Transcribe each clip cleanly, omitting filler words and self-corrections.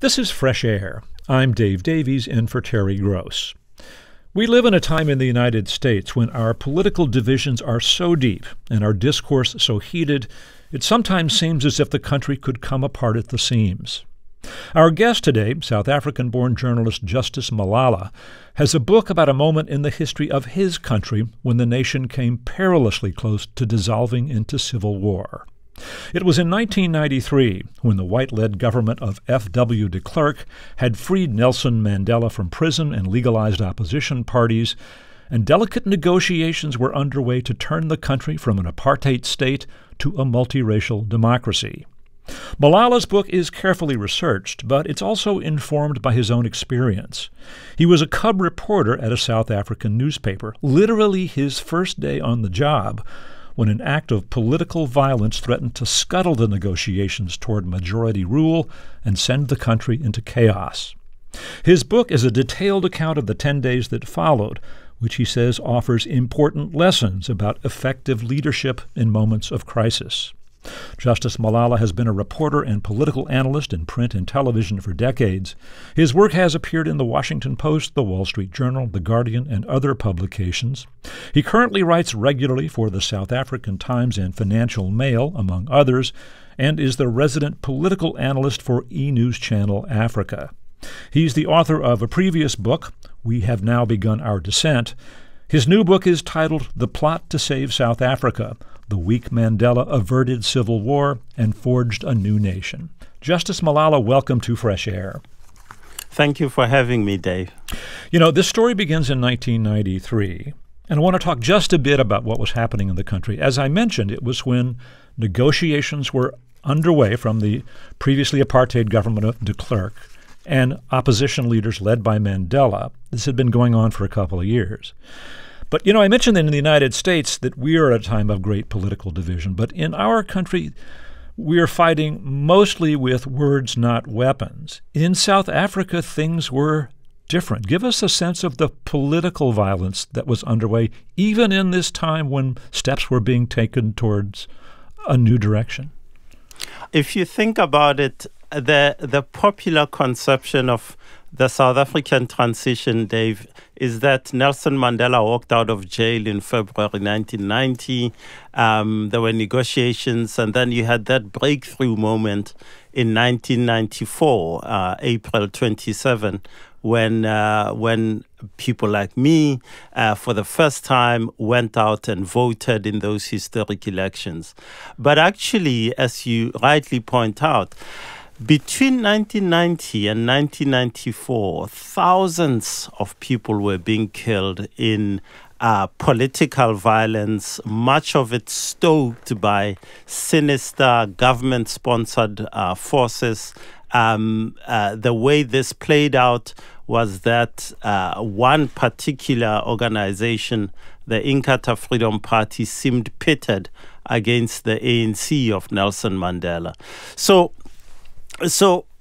This is Fresh Air. I'm Dave Davies, in for Terry Gross. We live in a time in the United States when our political divisions are so deep and our discourse so heated, it sometimes seems as if the country could come apart at the seams. Our guest today, South African-born journalist Justice Malala, has a book about a moment in the history of his country when the nation came perilously close to dissolving into civil war. It was in 1993 when the white-led government of F.W. de Klerk had freed Nelson Mandela from prison and legalized opposition parties, and delicate negotiations were underway to turn the country from an apartheid state to a multiracial democracy. Malala's book is carefully researched, but it's also informed by his own experience. He was a cub reporter at a South African newspaper, literally his first day on the job, when an act of political violence threatened to scuttle the negotiations toward majority rule and send the country into chaos. His book is a detailed account of the 10 days that followed, which he says offers important lessons about effective leadership in moments of crisis. Justice Malala has been a reporter and political analyst in print and television for decades. His work has appeared in The Washington Post, The Wall Street Journal, The Guardian, and other publications. He currently writes regularly for the South African Times and Financial Mail, among others, and is the resident political analyst for E! News Channel Africa. He's the author of a previous book, We Have Now Begun Our Descent. His new book is titled The Plot to Save South Africa: The Week Mandela Averted Civil War and Forged a New Nation. Justice Malala, welcome to Fresh Air. Thank you for having me, Dave. You know, this story begins in 1993, and I want to talk just a bit about what was happening in the country. As I mentioned, it was when negotiations were underway from the previously apartheid government of de Klerk and opposition leaders led by Mandela. This had been going on for a couple of years. But, I mentioned that in the United States that we are at a time of great political division. But in our country, we are fighting mostly with words, not weapons. In South Africa, things were different. Give us a sense of the political violence that was underway, even in this time when steps were being taken towards a new direction. If you think about it, the popular conception of the South African transition, Dave, is that Nelson Mandela walked out of jail in February 1990. There were negotiations, and then you had that breakthrough moment in 1994, April 27, when people like me, for the first time, went out and voted in those historic elections. But actually, as you rightly point out, between 1990 and 1994, thousands of people were being killed in political violence, much of it stoked by sinister government-sponsored forces. The way this played out was that one particular organization, the Inkatha Freedom Party, seemed pitted against the ANC of Nelson Mandela. So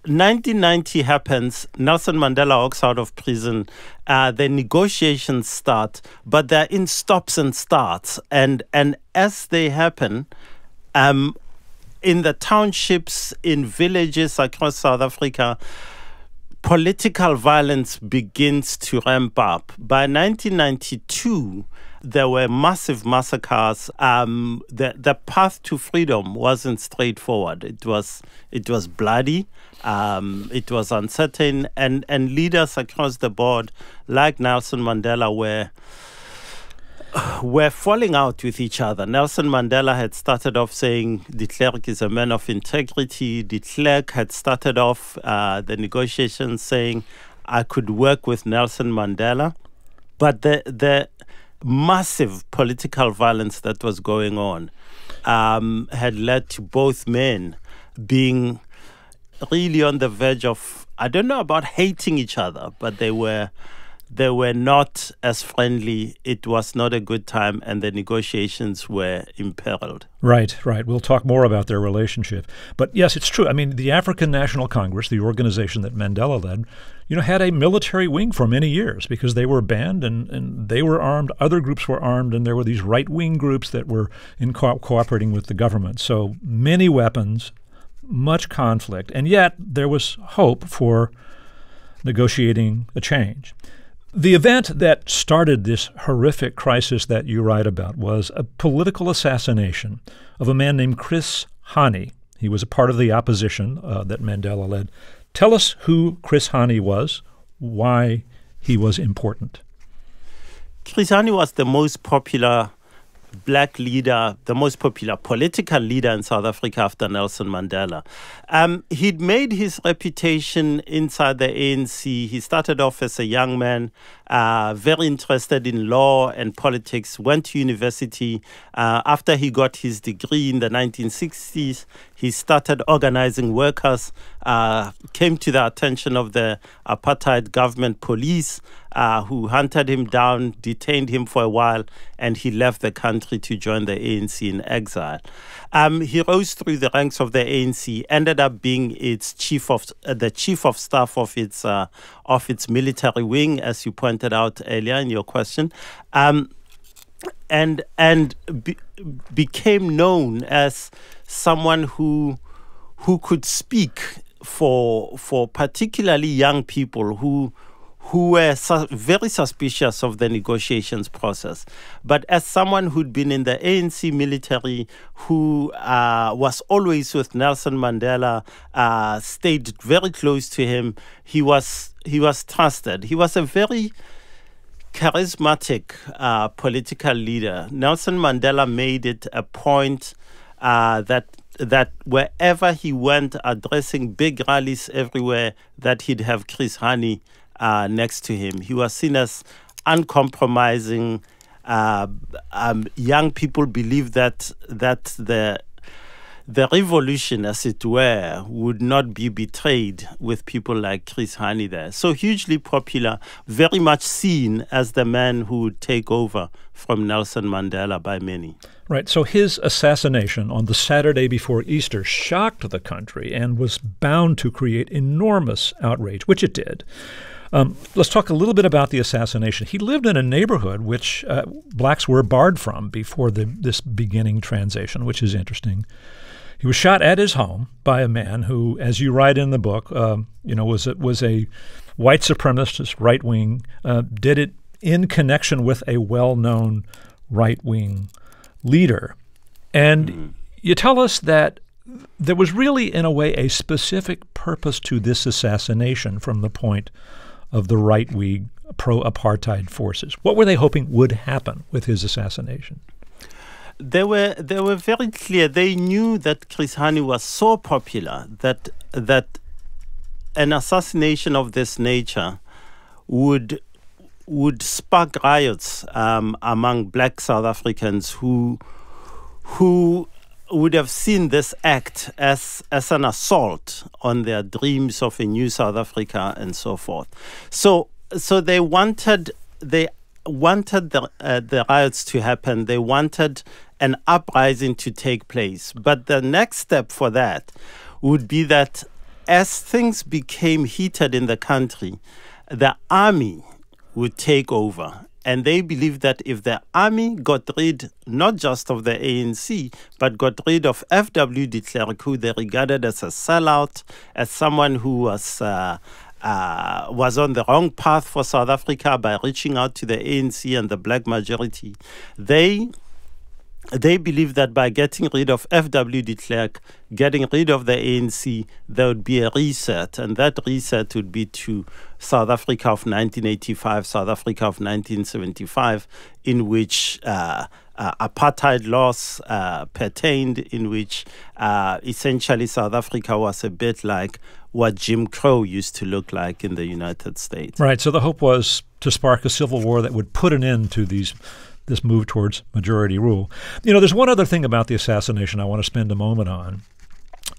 1990 happens, Nelson Mandela walks out of prison, the negotiations start, but they're in stops and starts. And as they happen, in the townships, in villages across South Africa, political violence begins to ramp up. By 1992, there were massive massacres. The path to freedom wasn't straightforward. It was bloody. It was uncertain, and leaders across the board, like Nelson Mandela, were falling out with each other. Nelson Mandela had started off saying de Klerk is a man of integrity. De Klerk had started off the negotiations saying I could work with Nelson Mandela, but the massive political violence that was going on had led to both men being really on the verge of, I don't know about hating each other, but they were not as friendly. It was not a good time, and the negotiations were imperiled. Right. We'll talk more about their relationship. But yes, it's true. I mean, the African National Congress, the organization that Mandela led, had a military wing for many years because they were banned and they were armed. Other groups were armed, and there were these right-wing groups that were cooperating with the government. So many weapons, much conflict, and yet there was hope for negotiating a change. The event that started this horrific crisis that you write about was a political assassination of a man named Chris Hani. He was a part of the opposition that Mandela led. Tell us who Chris Hani was, why he was important. Chris Hani was the most popular black leader, the most popular political leader in South Africa after Nelson Mandela. He'd made his reputation inside the ANC. He started off as a young man, very interested in law and politics, went to university. After he got his degree in the 1960s, he started organizing workers, came to the attention of the apartheid government police, who hunted him down, detained him for a while, and he left the country to join the ANC in exile. He rose through the ranks of the ANC, ended up being its chief of staff of its military wing, as you pointed out earlier in your question, became known as someone who could speak for particularly young people who were very suspicious of the negotiations process. But as someone who'd been in the ANC military, who was always with Nelson Mandela, stayed very close to him, he was trusted. He was a very charismatic political leader. Nelson Mandela made it a point that wherever he went, addressing big rallies everywhere, that he'd have Chris Hani next to him. He was seen as uncompromising. Young people believed that the revolution, as it were, would not be betrayed with people like Chris Hani there. So hugely popular, very much seen as the man who would take over from Nelson Mandela by many. Right. So his assassination on the Saturday before Easter shocked the country and was bound to create enormous outrage, which it did. Let's talk a little bit about the assassination. He lived in a neighborhood which blacks were barred from before this beginning transition, which is interesting. He was shot at his home by a man who, as you write in the book, was a white supremacist right wing, did it in connection with a well-known right-wing leader. And you tell us that there was really, in a way, a specific purpose to this assassination from the point of the right-wing pro-apartheid forces. What were they hoping would happen with his assassination? They were very clear. They knew that Chris Hani was so popular that an assassination of this nature would spark riots among black South Africans who would have seen this act as an assault on their dreams of a new South Africa and so forth. So they wanted the riots to happen. They wanted an uprising to take place. But the next step for that would be that as things became heated in the country, the army would take over. And they believed that if the army got rid not just of the ANC, but got rid of F.W. de Klerk, who they regarded as a sellout, as someone who was on the wrong path for South Africa by reaching out to the ANC and the black majority, they believed that by getting rid of F.W. de Klerk, getting rid of the ANC, there would be a reset, and that reset would be to South Africa of 1985, South Africa of 1975, in which apartheid laws pertained, in which essentially South Africa was a bit like what Jim Crow used to look like in the United States. Right. So the hope was to spark a civil war that would put an end to this move towards majority rule. There's one other thing about the assassination I want to spend a moment on.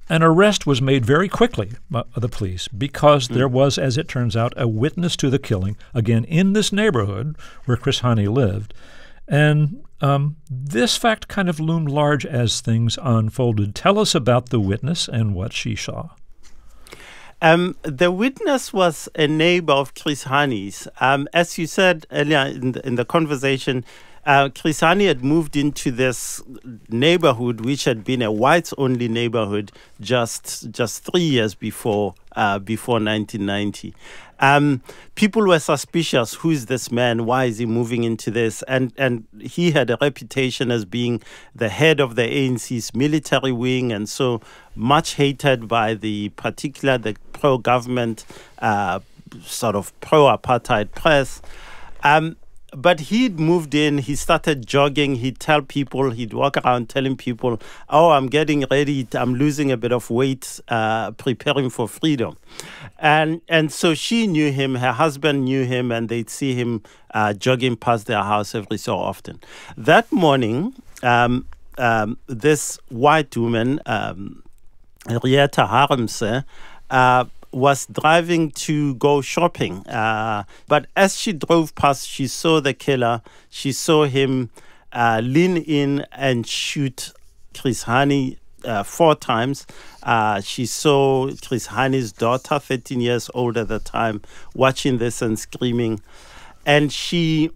An arrest was made very quickly by the police because there was, as it turns out, a witness to the killing, again, in this neighborhood where Chris Hani lived. And this fact kind of loomed large as things unfolded. Tell us about the witness and what she saw. The witness was a neighbor of Chris Hani's. As you said earlier in the conversation, Chris Hani had moved into this neighborhood, which had been a whites-only neighborhood just 3 years before 1990. People were suspicious. Who is this man? Why is he moving into this? And he had a reputation as being the head of the ANC's military wing, and so much hated by the pro-government, sort of pro-apartheid press. But he'd moved in, he started jogging, he'd tell people, he'd walk around telling people, oh, I'm getting ready, I'm losing a bit of weight, preparing for freedom. And so she knew him, her husband knew him, and they'd see him jogging past their house every so often. That morning, this white woman, Rieta Harmse, was driving to go shopping. But as she drove past, she saw the killer. She saw him lean in and shoot Chris Hani 4 times. She saw Chris Hani's daughter, 13 years old at the time, watching this and screaming. And she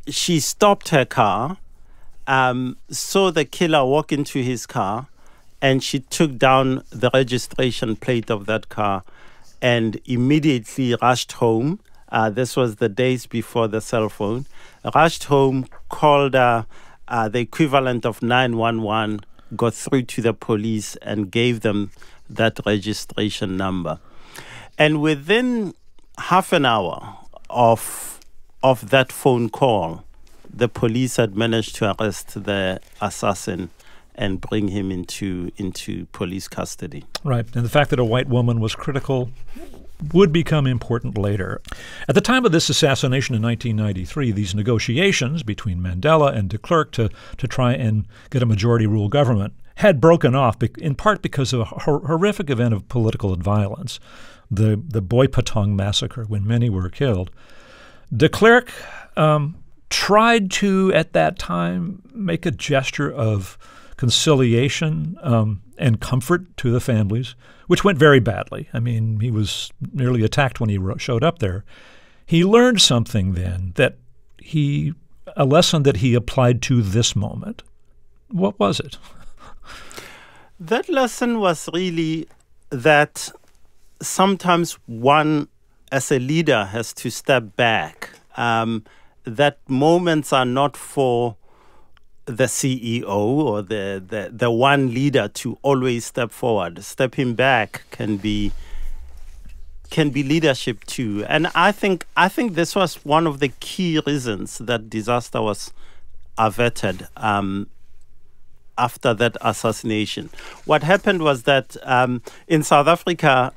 stopped her car, saw the killer walk into his car, and she took down the registration plate of that car and immediately rushed home. This was the days before the cell phone. Rushed home, called the equivalent of 911, got through to the police and gave them that registration number. And within half an hour of that phone call, the police had managed to arrest the assassin and bring him into police custody. Right. And the fact that a white woman was critical would become important later. At the time of this assassination in 1993, these negotiations between Mandela and de Klerk to try and get a majority rule government had broken off, in part because of a horrific event of political violence, the Boipatong massacre, when many were killed. De Klerk tried to, at that time, make a gesture of conciliation and comfort to the families, which went very badly. I mean, he was nearly attacked when he showed up there. He learned something then, a lesson that he applied to this moment. What was it? That lesson was really that sometimes one, as a leader, has to step back. That moments are not for the CEO or the one leader to always step forward. Stepping back can be leadership too. And I think this was one of the key reasons that disaster was averted after that assassination. What happened was that in South Africa,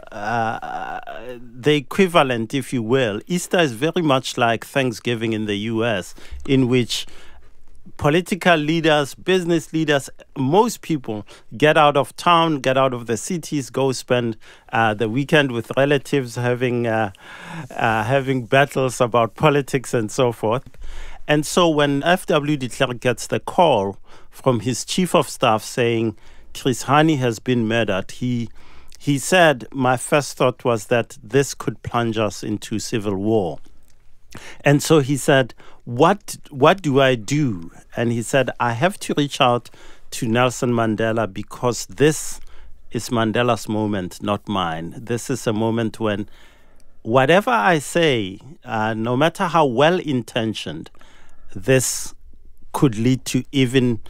the equivalent, if you will, Easter is very much like Thanksgiving in the US, in which political leaders, business leaders, most people get out of town, get out of the cities, go spend the weekend with relatives, having battles about politics and so forth. And so when F.W. de Klerk gets the call from his chief of staff saying Chris Hani has been murdered, he said, my first thought was that this could plunge us into civil war. And so he said, what do I do? And he said, I have to reach out to Nelson Mandela because this is Mandela's moment, not mine. This is a moment when whatever I say, no matter how well-intentioned, this could lead to even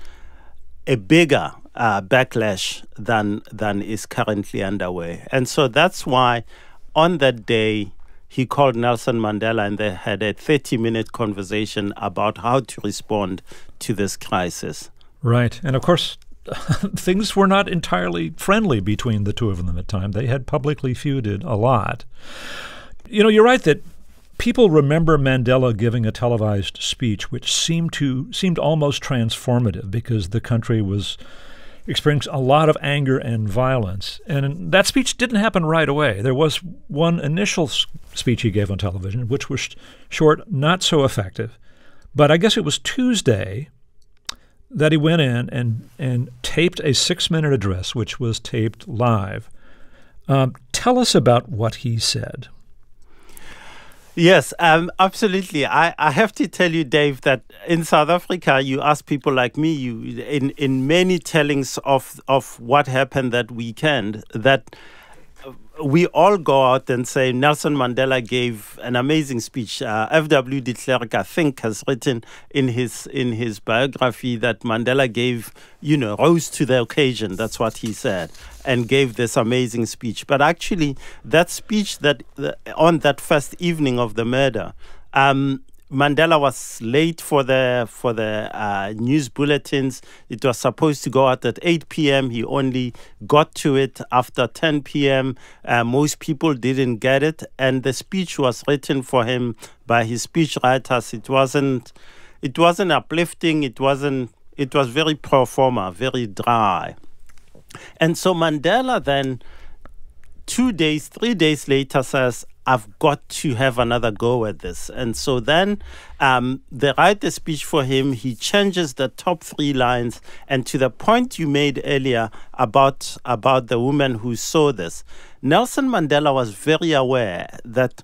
a bigger backlash than is currently underway. And so that's why on that day, he called Nelson Mandela and they had a 30-minute conversation about how to respond to this crisis. Right. And of course, things were not entirely friendly between the two of them at the time. They had publicly feuded a lot. You know, you're right that people remember Mandela giving a televised speech which seemed almost transformative because the country was experiencing a lot of anger and violence. And that speech didn't happen right away. There was one initial speech he gave on television, which was short, not so effective. But I guess it was Tuesday that he went in and taped a 6-minute address, which was taped live. Tell us about what he said. Yes, absolutely. I have to tell you, Dave, that in South Africa, you ask people like me, you in many tellings of what happened that weekend, that we all go out and say Nelson Mandela gave an amazing speech. F.W. de Klerk, I think, has written in his biography that Mandela gave, rose to the occasion. That's what he said, and gave this amazing speech. But actually, that speech on that first evening of the murder, Mandela was late for the news bulletins. It was supposed to go out at 8 p.m. He only got to it after 10 p.m. Most people didn't get it, and the speech was written for him by his speech writers. It wasn't uplifting. It was very pro forma, very dry. And so Mandela then 3 days later says, I've got to have another go at this. And so then they write the speech for him. He changes the top 3 lines. And to the point you made earlier about the woman who saw this, Nelson Mandela was very aware that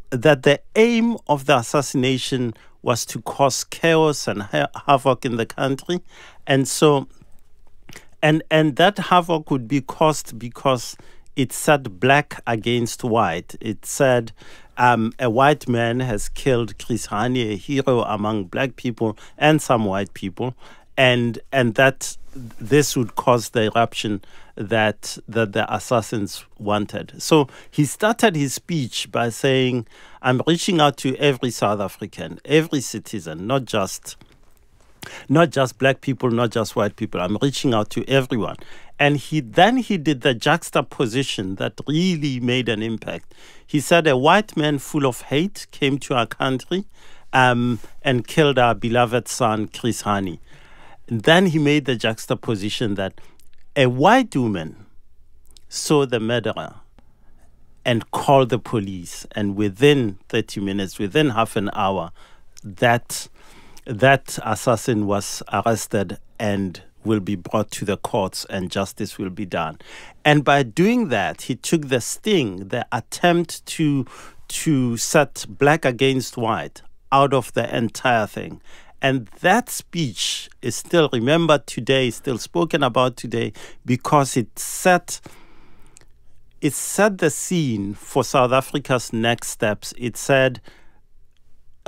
the aim of the assassination was to cause chaos and havoc in the country. And so, and that havoc would be caused because it said black against white. It said a white man has killed Chris Hani, a hero among black people and some white people, and that this would cause the eruption that the assassins wanted. So he started his speech by saying, I'm reaching out to every South African, every citizen, not just black people, not just white people. I'm reaching out to everyone. And he did the juxtaposition that really made an impact. He said a white man full of hate came to our country and killed our beloved son, Chris Hani. And then he made the juxtaposition that a white woman saw the murderer and called the police. And within 30 minutes, within half an hour, that assassin was arrested and will be brought to the courts and justice will be done. And by doing that, he took the sting, the attempt to set black against white out of the entire thing. And that speech is still remembered today, still spoken about today, because it set the scene for South Africa's next steps. It said,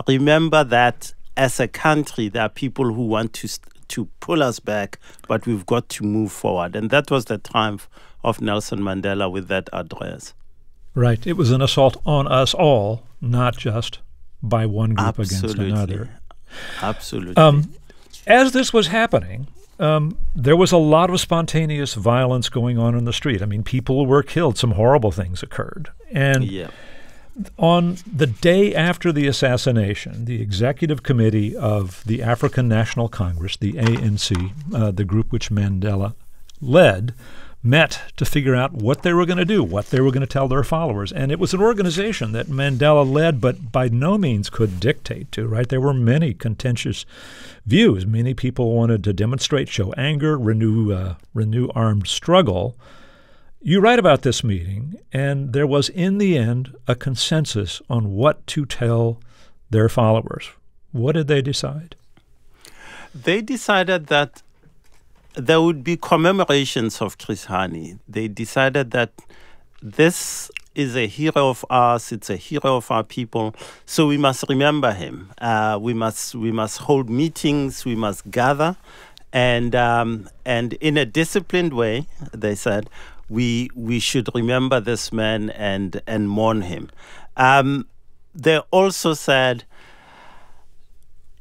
remember that as a country, there are people who want to pull us back, but we've got to move forward. And that was the triumph of Nelson Mandela with that address. Right. It was an assault on us all, not just by one group against another. Absolutely. As this was happening, there was a lot of spontaneous violence going on in the street. I mean, people were killed. Some horrible things occurred. And on the day after the assassination, the executive committee of the African National Congress, the ANC, the group which Mandela led, met to figure out what they were going to do, what they were going to tell their followers. And it was an organization that Mandela led but by no means could dictate to, right? There were many contentious views. Many people wanted to demonstrate, show anger, renew armed struggle. You write about this meeting, and there was, in the end, a consensus on what to tell their followers. What did they decide? They decided that there would be commemorations of Chris Hani. They decided that this is a hero of ours, it's a hero of our people, so we must remember him. We must hold meetings, we must gather, and in a disciplined way, they said, we should remember this man and mourn him. They also said,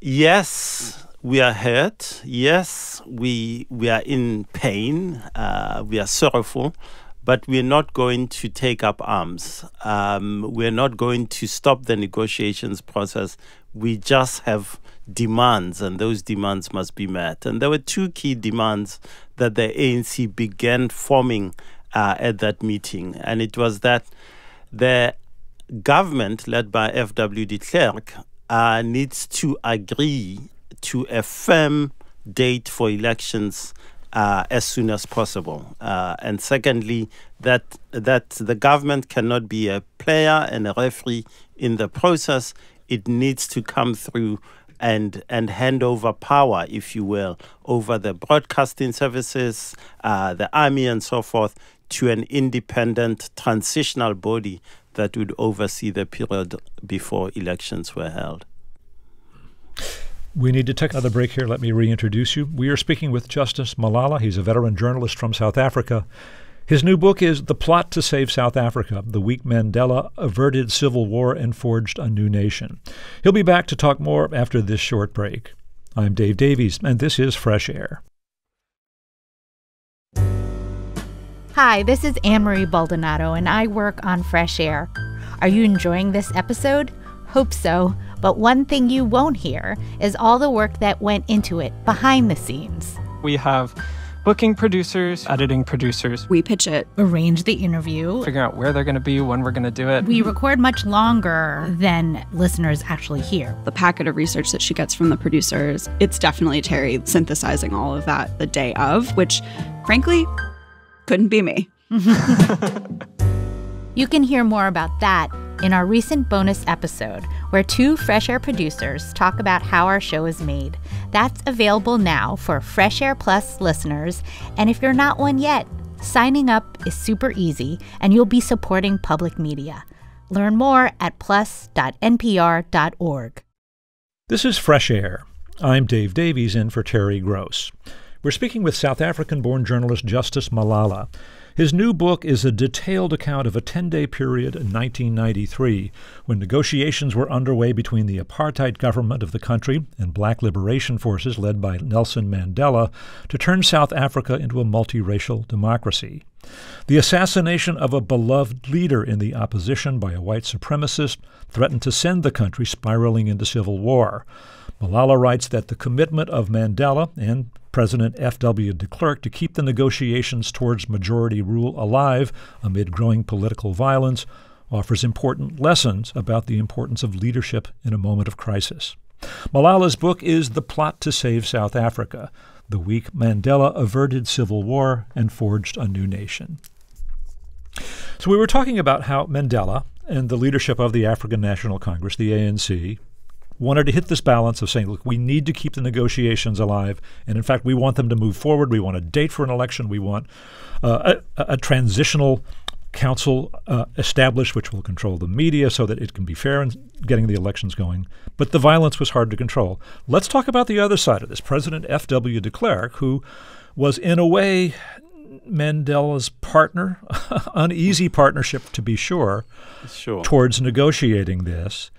yes, we are hurt. Yes, we are in pain. We are sorrowful, but we're not going to take up arms. We're not going to stop the negotiations process. We just have demands, and those demands must be met. And there were 2 key demands that the ANC began forming at that meeting. And it was that the government, led by F.W. de Klerk, needs to agree to a firm date for elections as soon as possible. And secondly, that the government cannot be a player and a referee in the process. It needs to come through and hand over power, if you will, over the broadcasting services, the army and so forth, to an independent transitional body that would oversee the period before elections were held. We need to take another break here. Let me reintroduce you. We are speaking with Justice Malala. He's a veteran journalist from South Africa. His new book is The Plot to Save South Africa, The Week Mandela Averted Civil War and Forged a New Nation. He'll be back to talk more after this short break. I'm Dave Davies, and this is Fresh Air. Hi, this is Anne-Marie Baldonado, and I work on Fresh Air. Are you enjoying this episode? Hope so. But one thing you won't hear is all the work that went into it behind the scenes. We have booking producers, editing producers. We pitch it, arrange the interview, figure out where they're going to be, when we're going to do it. We record much longer than listeners actually hear. The packet of research that she gets from the producers, it's definitely Terry synthesizing all of that the day of, which, frankly, couldn't be me. You can hear more about that in our recent bonus episode, where two Fresh Air producers talk about how our show is made. That's available now for Fresh Air Plus listeners, and if you're not one yet, signing up is super easy, and you'll be supporting public media. Learn more at plus.npr.org. This is Fresh Air. I'm Dave Davies, in for Terry Gross. We're speaking with South African-born journalist Justice Malala. His new book is a detailed account of a 10-day period in 1993 when negotiations were underway between the apartheid government of the country and black liberation forces led by Nelson Mandela to turn South Africa into a multiracial democracy. The assassination of a beloved leader in the opposition by a white supremacist threatened to send the country spiraling into civil war. Malala writes that the commitment of Mandela and President F.W. de Klerk to keep the negotiations towards majority rule alive amid growing political violence offers important lessons about the importance of leadership in a moment of crisis. Malala's book is The Plot to Save South Africa, The Week Mandela Averted Civil War and Forged a New Nation. So we were talking about how Mandela and the leadership of the African National Congress, the ANC, wanted to hit this balance of saying, look, we need to keep the negotiations alive, and in fact, we want them to move forward. We want a date for an election. We want a transitional council established which will control the media so that it can be fair in getting the elections going. But the violence was hard to control. Let's talk about the other side of this. President F.W. de Klerk, who was in a way Mandela's partner, uneasy partnership to be sure, towards negotiating this.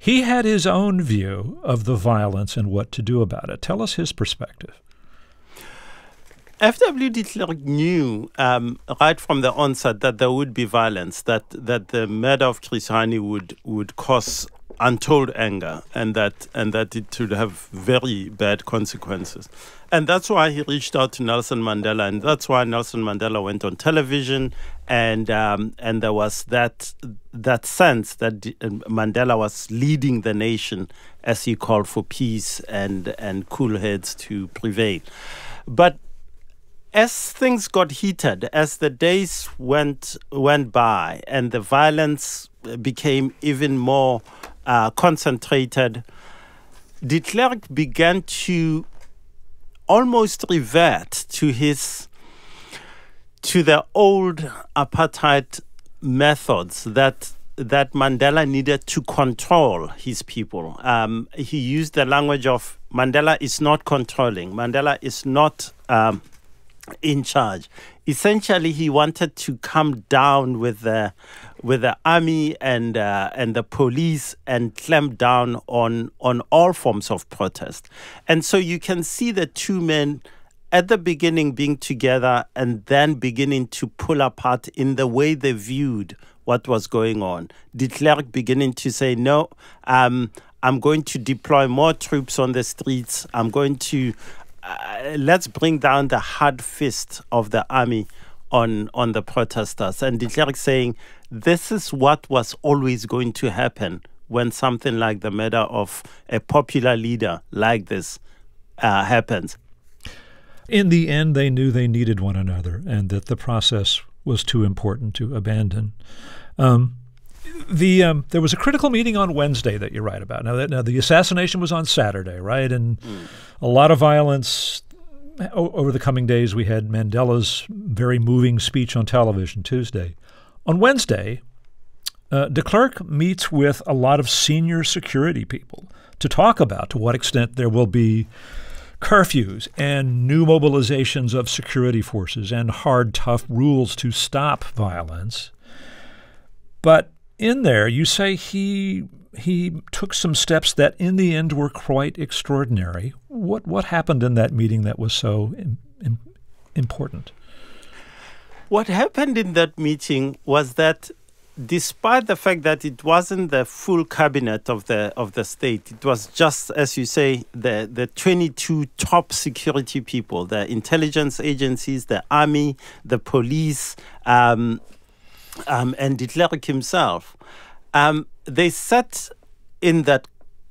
He had his own view of the violence and what to do about it. Tell us his perspective. F.W. de Klerk knew right from the onset that there would be violence, that the murder of Chris Hani would cause untold anger, and that it would have very bad consequences. And that's why he reached out to Nelson Mandela, and that's why Nelson Mandela went on television, and there was that sense that Mandela was leading the nation as he called for peace and cool heads to prevail. But as things got heated, as the days went by, and the violence became even more concentrated, de Klerk began to almost revert to the old apartheid methods that Mandela needed to control his people. He used the language of Mandela is not controlling. Mandela is not in charge. Essentially, he wanted to come down with the army and the police and clamp down on all forms of protest. And so you can see the two men at the beginning being together and then beginning to pull apart in the way they viewed what was going on. De Klerk beginning to say, no, I'm going to deploy more troops on the streets. I'm going to let's bring down the hard fist of the army on the protesters. And de Klerk saying, this is what was always going to happen when something like the murder of a popular leader like this happens. In the end, they knew they needed one another and that the process was too important to abandon. There was a critical meeting on Wednesday that you write about. Now the assassination was on Saturday, right? And a lot of violence. Over the coming days, we had Mandela's very moving speech on television Tuesday. On Wednesday, de Klerk meets with a lot of senior security people to talk about to what extent there will be curfews and new mobilizations of security forces and hard, tough rules to stop violence. But in there, you say he took some steps that in the end were quite extraordinary. What happened in that meeting that was so important? What happened in that meeting was that despite the fact that it wasn't the full cabinet of the state, it was just, as you say, the 22 top security people, the intelligence agencies, the army, the police, and de Klerk himself. They sat in that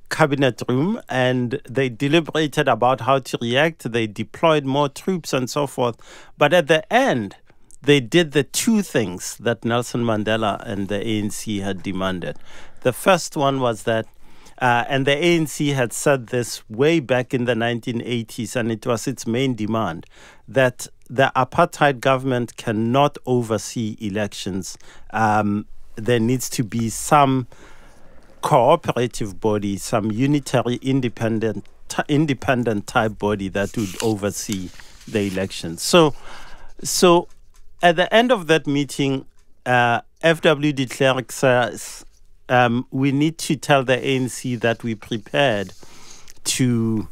cabinet room and they deliberated about how to react. They deployed more troops and so forth. But at the end, they did the two things that Nelson Mandela and the ANC had demanded. The first one was that, and the ANC had said this way back in the 1980s, and it was its main demand, that the apartheid government cannot oversee elections. There needs to be some cooperative body, some unitary independent type body that would oversee the elections. So at the end of that meeting, F.W. de Klerk says, we need to tell the ANC that we prepared to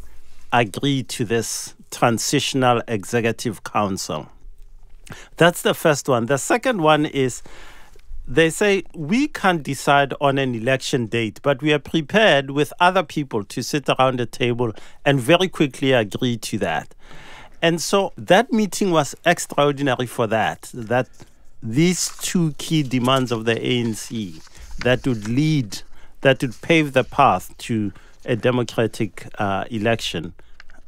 agree to this transitional executive council. That's the first one. The second one is they say we can't decide on an election date, but we are prepared with other people to sit around a table and very quickly agree to that. And so that meeting was extraordinary for that these two key demands of the ANC that would pave the path to a democratic election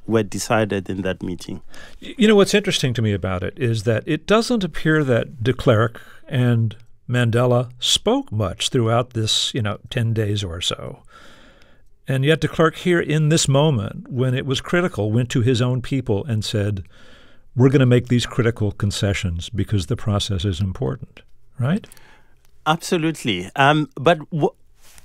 were decided in that meeting. You know, what's interesting to me about it is that it doesn't appear that de Klerk and Mandela spoke much throughout this, 10 days or so. And yet de Klerk here in this moment, when it was critical, went to his own people and said, we're going to make these critical concessions because the process is important, right? Absolutely. But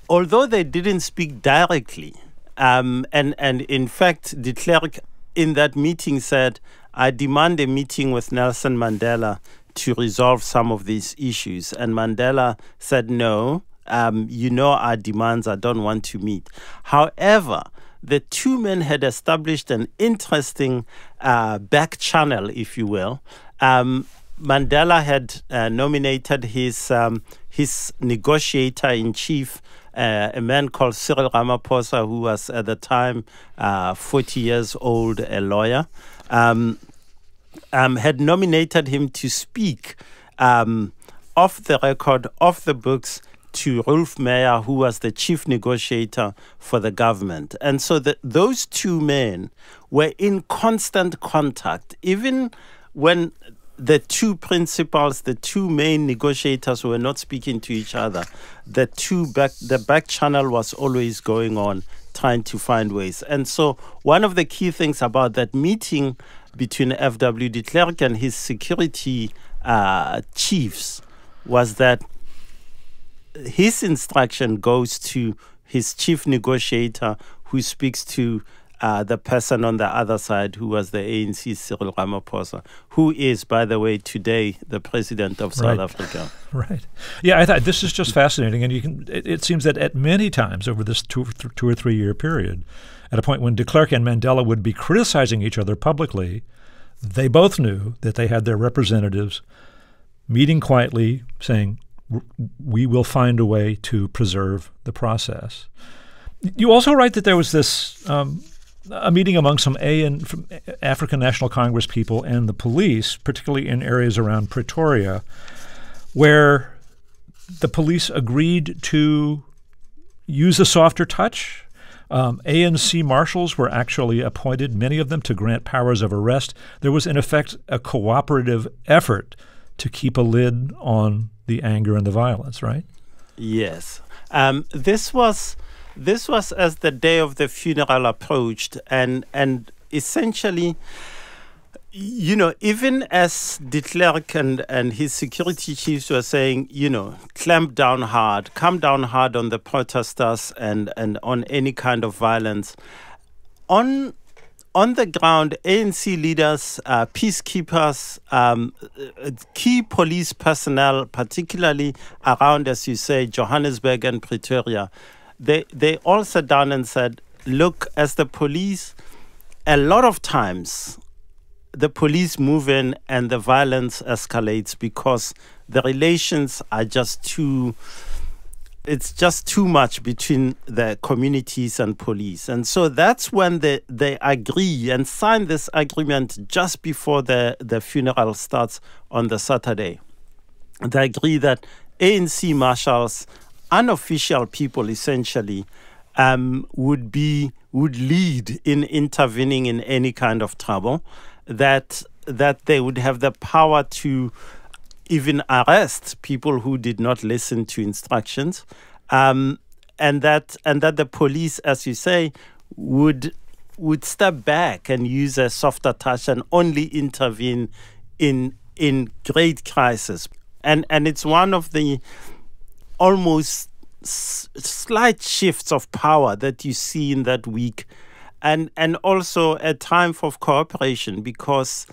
although they didn't speak directly, and in fact, de Klerk in that meeting said, I demand a meeting with Nelson Mandela to resolve some of these issues. And Mandela said, no, our demands, I don't want to meet. However, the two men had established an interesting back channel, if you will. Mandela had nominated his negotiator-in-chief, a man called Cyril Ramaphosa, who was at the time 40 years old, a lawyer, had nominated him to speak off the record, off the books, to Rolf Meyer, who was the chief negotiator for the government. And so those two men were in constant contact, even when the two principals, the two main negotiators were not speaking to each other. The back channel was always going on, trying to find ways. And so one of the key things about that meeting between F.W. de Klerk and his security chiefs was that his instruction goes to his chief negotiator, who speaks to the person on the other side, who was the ANC Cyril Ramaphosa, who is, by the way, today the president of South Africa. Right. Yeah, I thought this is just fascinating. And it seems that at many times over this 2 or 3 year period, at a point when de Klerk and Mandela would be criticizing each other publicly, they both knew that they had their representatives meeting quietly, saying, we will find a way to preserve the process. You also write that there was this a meeting among some from African National Congress people and the police, particularly in areas around Pretoria, where the police agreed to use a softer touch, ANC marshals were actually appointed, many of them to grant powers of arrest. There was, in effect, a cooperative effort to keep a lid on the anger and the violence, right? Yes. This was as the day of the funeral approached, and essentially, even as de Klerk and his security chiefs were saying, clamp down hard, come down hard on the protesters and on any kind of violence. On the ground, ANC leaders, peacekeepers, key police personnel, particularly around, as you say, Johannesburg and Pretoria, they all sat down and said, look, as the police, a lot of times, the police move in and the violence escalates because the relations are it's just too much between the communities and police. And so that's when they agree and sign this agreement just before the funeral starts on the Saturday. They agree that ANC marshals, unofficial people essentially, would lead in intervening in any kind of trouble, that they would have the power to even arrest people who did not listen to instructions, and that the police, as you say, would step back and use a softer touch and only intervene in great crisis. And it's one of the almost slight shifts of power that you see in that week. And also a time of cooperation, because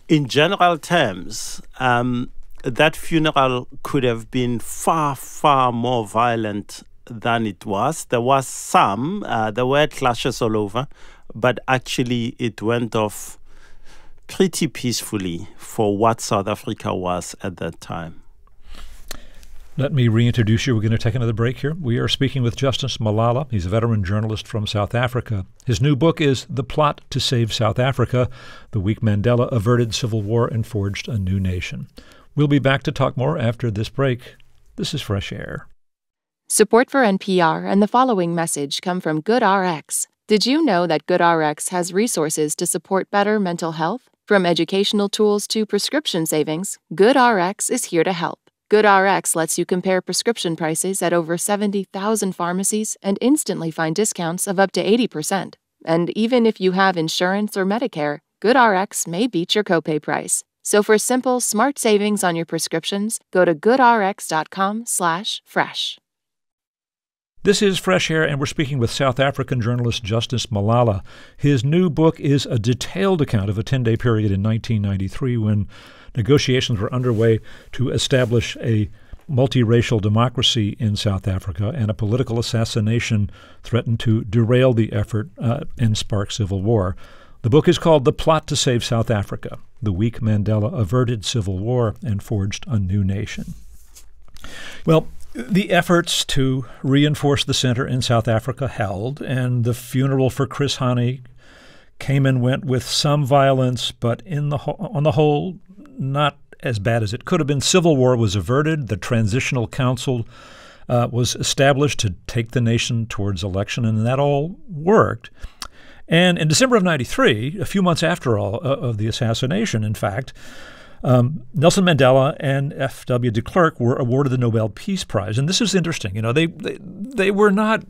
in general terms, that funeral could have been far, far more violent than it was. There were clashes all over, but actually it went off pretty peacefully for what South Africa was at that time. Let me reintroduce you. We're going to take another break here. We are speaking with Justice Malala. He's a veteran journalist from South Africa. His new book is The Plot to Save South Africa, The Week Mandela Averted Civil War and Forged a New Nation. We'll be back to talk more after this break. This is Fresh Air. Support for NPR and the following message come from GoodRx. Did you know that GoodRx has resources to support better mental health? From educational tools to prescription savings, GoodRx is here to help. GoodRx lets you compare prescription prices at over 70,000 pharmacies and instantly find discounts of up to 80%. And even if you have insurance or Medicare, GoodRx may beat your copay price. So for simple, smart savings on your prescriptions, go to goodrx.com/fresh. This is Fresh Air, and we're speaking with South African journalist Justice Malala. His new book is a detailed account of a 10-day period in 1993 when negotiations were underway to establish a multiracial democracy in South Africa, and a political assassination threatened to derail the effort and spark civil war. The book is called The Plot to Save South Africa, The Week Mandela Averted Civil War and Forged a New Nation. Well, the efforts to reinforce the center in South Africa held, and the funeral for Chris Hani came and went with some violence, but on the whole, not as bad as it could have been. Civil war was averted. The Transitional Council was established to take the nation towards election, and that all worked. And in December of 93, a few months after all of the assassination, in fact, Nelson Mandela and F.W. de Klerk were awarded the Nobel Peace Prize. And this is interesting. They were not,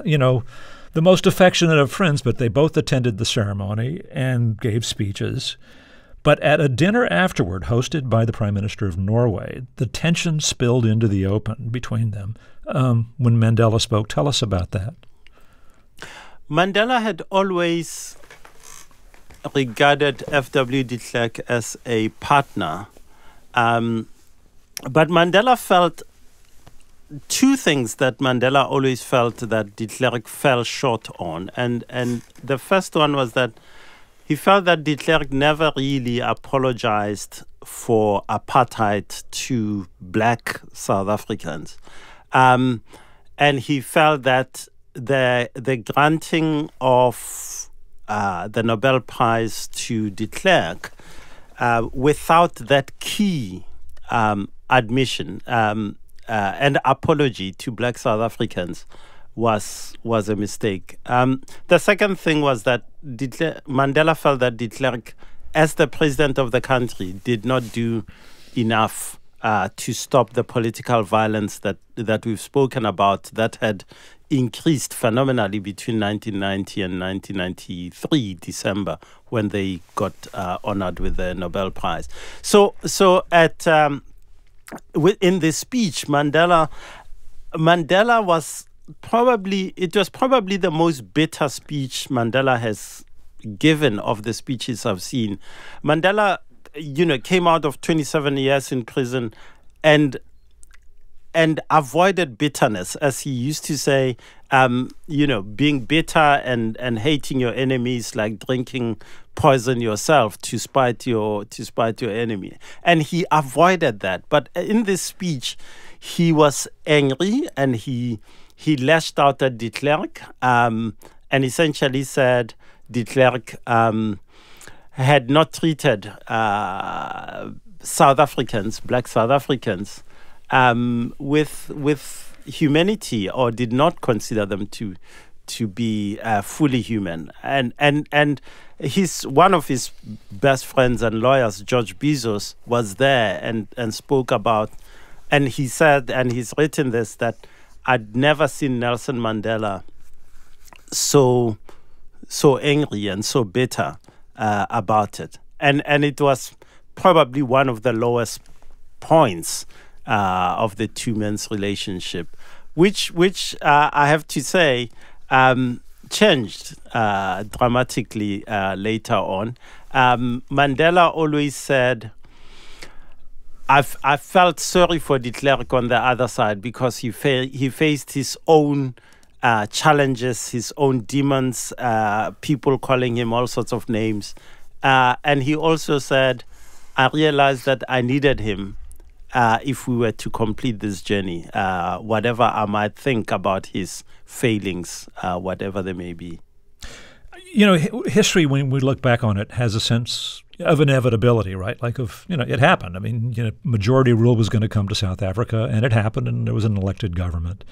the most affectionate of friends, but they both attended the ceremony and gave speeches. But at a dinner afterward, hosted by the Prime Minister of Norway, the tension spilled into the open between them when Mandela spoke. Tell us about that. Mandela had always regarded F.W. de Klerk as a partner. But Mandela felt two things that Mandela always felt that de Klerk fell short on. And the first one was that he felt that de Klerk never really apologized for apartheid to black South Africans. And he felt that the granting of the Nobel Prize to de Klerk without that key admission and apology to black South Africans was a mistake. The second thing was that Mandela felt that de Klerk, as the president of the country, did not do enough to stop the political violence that we've spoken about that had increased phenomenally between 1990 and 1993 December, when they got honored with the Nobel Prize. So in this speech, Mandela was probably the most bitter speech Mandela has given of the speeches I've seen. Mandela, came out of 27 years in prison and avoided bitterness, as he used to say. Being bitter and hating your enemies, like drinking poison yourself to spite your enemy. And he avoided that. But in this speech, he was angry, and he lashed out at de Klerk, and essentially said de Klerk had not treated South Africans, black South Africans, with humanity, or did not consider them to be fully human. And one of his best friends and lawyers, George Bizos, was there and spoke about, and he said, and he's written this, that I'd never seen Nelson Mandela so angry and so bitter about it. And it was probably one of the lowest points of the two men's relationship, which I have to say changed dramatically later on. Mandela always said, I felt sorry for de Klerk on the other side, because he faced his own challenges, his own demons, people calling him all sorts of names. And he also said, I realized that I needed him if we were to complete this journey, whatever I might think about his failings, whatever they may be. History, when we look back on it, has a sense of inevitability, right? Like it happened. I mean, majority rule was going to come to South Africa, and it happened, and there was an elected government.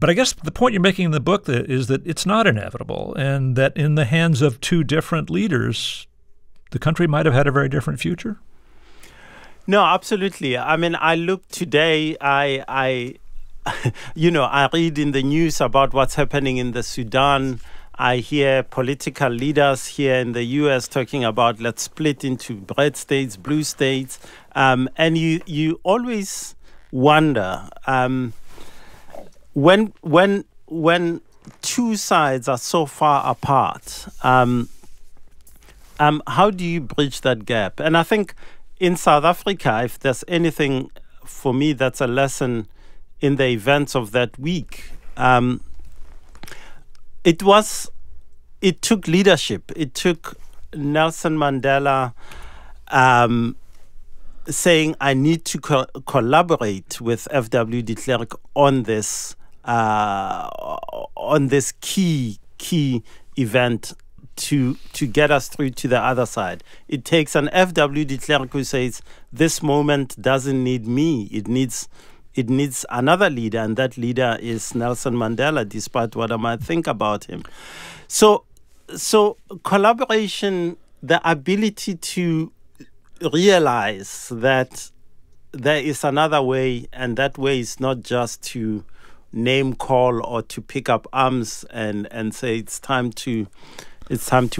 But I guess the point you're making in the book is that it's not inevitable, and that in the hands of two different leaders, the country might have had a very different future. No, absolutely. I mean, I look today, I read in the news about what's happening in the Sudan. I hear political leaders here in the U.S. talking about, let's split into red states, blue states. And you always wonder, when two sides are so far apart, how do you bridge that gap? And I think in South Africa, if there's anything for me that's a lesson in the events of that week, it took leadership. It took Nelson Mandela saying, I need to collaborate with F.W. de Klerk on this key event to get us through to the other side. It takes an F.W. de Klerk who says, this moment doesn't need me. It needs another leader, and that leader is Nelson Mandela, despite what I might think about him. So collaboration, the ability to realize that there is another way, and that way is not just to name call or to pick up arms and say it's time to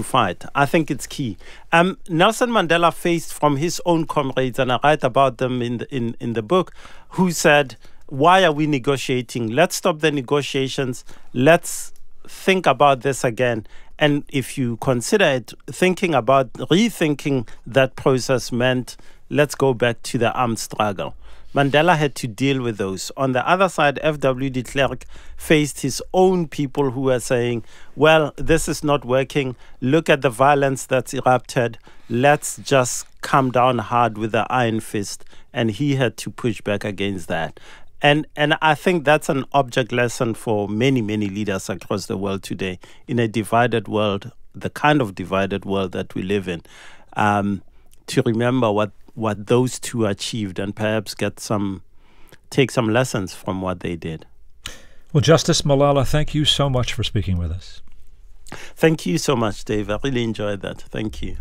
fight. I think it's key. Nelson Mandela faced from his own comrades, and I write about them in the book, who said, why are we negotiating? Let's stop the negotiations. Let's think about this again. And if you consider it, rethinking that process meant, let's go back to the armed struggle. Mandela had to deal with those. On the other side, F.W. de Klerk faced his own people who were saying, well, this is not working. Look at the violence that's erupted. Let's just come down hard with the iron fist. And he had to push back against that. And I think that's an object lesson for many, many leaders across the world today, in a divided world, the kind of divided world that we live in, to remember what those two achieved, and perhaps take some lessons from what they did. Well, Justice Malala, thank you so much for speaking with us. Thank you so much, Dave. I really enjoyed that. Thank you.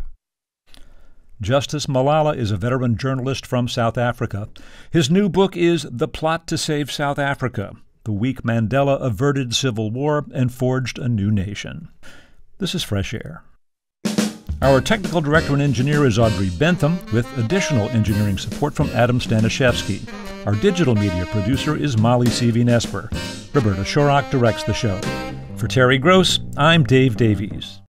Justice Malala is a veteran journalist from South Africa. His new book is The Plot to Save South Africa, the week Mandela averted civil war and forged a new nation. This is Fresh Air. Our technical director and engineer is Audrey Bentham, with additional engineering support from Adam Staniszewski. Our digital media producer is Molly Seavey-Nesper. Roberta Shorrock directs the show. For Terry Gross, I'm Dave Davies.